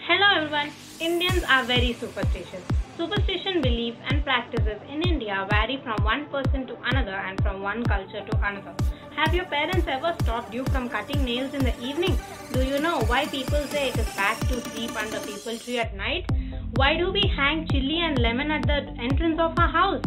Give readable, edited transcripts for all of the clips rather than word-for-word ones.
Hello everyone. Indians are very superstitious. Superstition beliefs and practices in India vary from one person to another and from one culture to another. Have your parents ever stopped you from cutting nails in the evening? Do you know why people say it is bad to sleep under people tree at night? Why do we hang chili and lemon at the entrance of our house?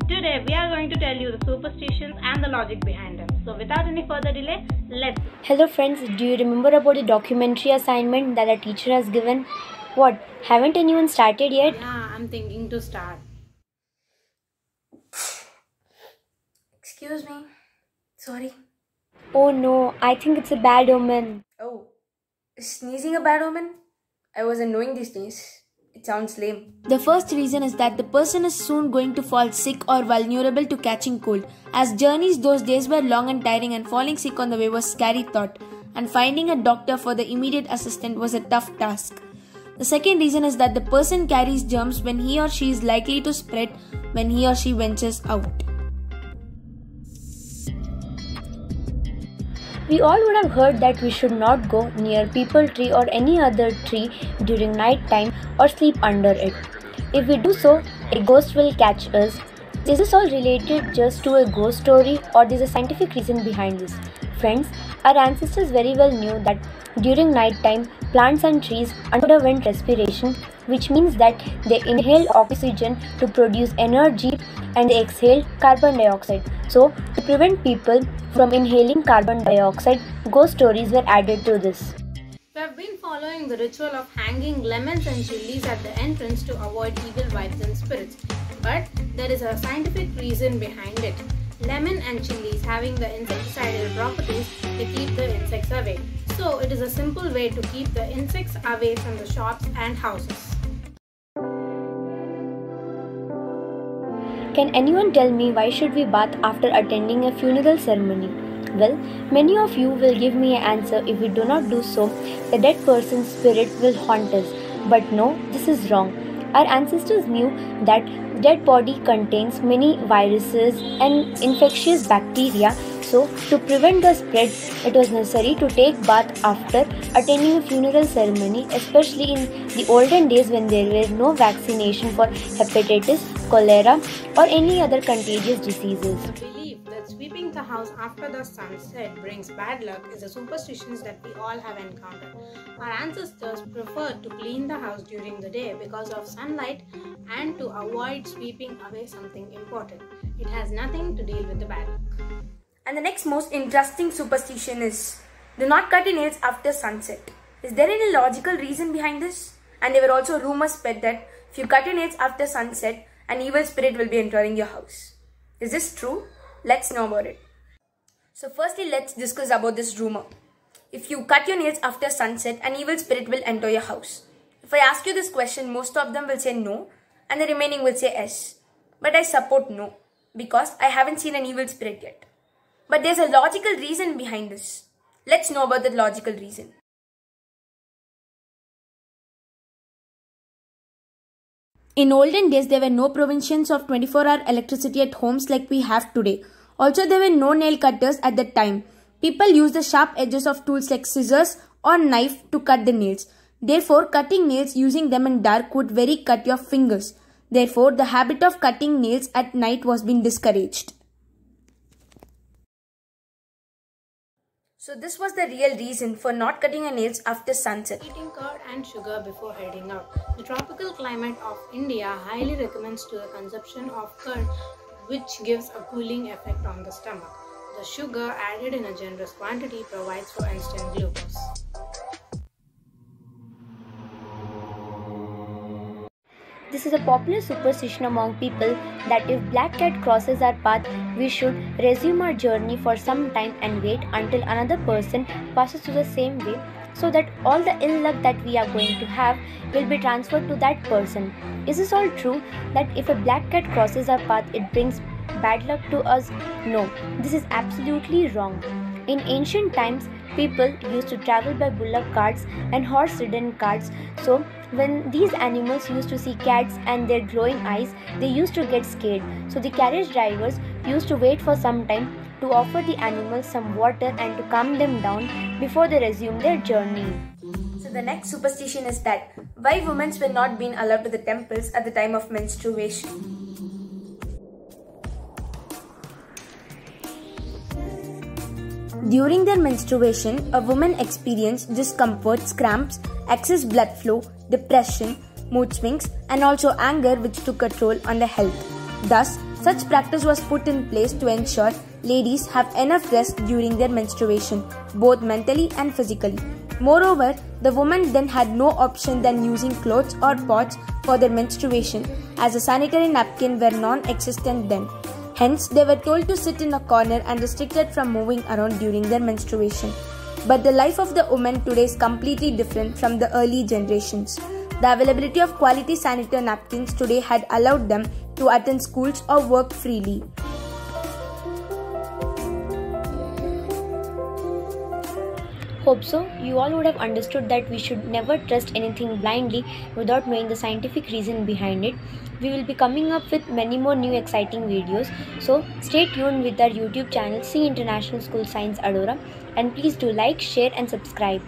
Today we are going to tell you the superstitions and the logic behind them. So without any further delay, let's. Hello friends, do you remember about the documentary assignment that a teacher has given? What, haven't anyone started yet? Yeah, I'm thinking to start. Excuse me. Sorry. Oh no, I think it's a bad omen. Oh, is sneezing a bad omen? I wasn't knowing these days. It sounds lame. The first reason is that the person is soon going to fall sick or vulnerable to catching cold, as journeys those days were long and tiring and falling sick on the way was scary thought, and finding a doctor for the immediate assistant was a tough task. The second reason is that the person carries germs when he or she is likely to spread when he or she ventures out. We all would have heard that we should not go near people tree or any other tree during night time or sleep under it. If we do so, a ghost will catch us. Is this all related just to a ghost story or there's a scientific reason behind this? Friends, our ancestors very well knew that during night time, plants and trees underwent respiration, which means that they inhale oxygen to produce energy and they exhale carbon dioxide. So, to prevent people from inhaling carbon dioxide, ghost stories were added to this. We have been following the ritual of hanging lemons and chilies at the entrance to avoid evil vibes and spirits. But there is a scientific reason behind it. Lemon and chilies having the insecticidal properties, they keep the insects away. So it is a simple way to keep the insects away from the shops and houses. Can anyone tell me why should we bath after attending a funeral ceremony? Well, many of you will give me an answer if we do not do so, the dead person's spirit will haunt us. But no, this is wrong. Our ancestors knew that dead body contains many viruses and infectious bacteria, so to prevent the spread, it was necessary to take bath after attending a funeral ceremony, especially in the olden days when there were no vaccination for hepatitis, cholera or any other contagious diseases. The belief that sweeping the house after the sunset brings bad luck is a superstition that we all have encountered. Our ancestors preferred to clean the house during the day because of sunlight and to avoid sweeping away something important. It has nothing to deal with the bad luck. And the next most interesting superstition is do not cut your nails after sunset. Is there any logical reason behind this? And there were also rumors spread that if you cut your nails after sunset, an evil spirit will be entering your house. Is this true? Let's know about it. So firstly, let's discuss about this rumor. If you cut your nails after sunset, an evil spirit will enter your house. If I ask you this question, most of them will say no and the remaining will say yes. But I support no because I haven't seen an evil spirit yet. But there's a logical reason behind this. Let's know about the logical reason. In olden days, there were no provisions of 24-hour electricity at homes like we have today. Also, there were no nail cutters at that time. People used the sharp edges of tools like scissors or knife to cut the nails. Therefore, cutting nails using them in dark would very cut your fingers. Therefore, the habit of cutting nails at night was being discouraged. So this was the real reason for not cutting your nails after sunset. Eating curd and sugar before heading out. The tropical climate of India highly recommends to the consumption of curd, which gives a cooling effect on the stomach. The sugar added in a generous quantity provides for instant glucose. This is a popular superstition among people that if black cat crosses our path, we should resume our journey for some time and wait until another person passes through the same way so that all the ill luck that we are going to have will be transferred to that person. Is this all true that if a black cat crosses our path, it brings bad luck to us? No, this is absolutely wrong. In ancient times, people used to travel by bullock carts and horse-ridden carts, so when these animals used to see cats and their glowing eyes, they used to get scared. So the carriage drivers used to wait for some time to offer the animals some water and to calm them down before they resume their journey. So the next superstition is that why women were not being allowed to the temples at the time of menstruation. During their menstruation, a woman experienced discomforts, cramps, excess blood flow, depression, mood swings, and also anger which took a toll on their health. Thus, such practice was put in place to ensure ladies have enough rest during their menstruation, both mentally and physically. Moreover, the women then had no option than using clothes or pots for their menstruation, as a sanitary napkin were non-existent then. Hence, they were told to sit in a corner and restricted from moving around during their menstruation. But the life of the woman today is completely different from the early generations. The availability of quality sanitary napkins today had allowed them to attend schools or work freely. Hope so. You all would have understood that we should never trust anything blindly without knowing the scientific reason behind it. We will be coming up with many more new exciting videos. So stay tuned with our YouTube channel, C International School Science Adora, and please do like, share and subscribe.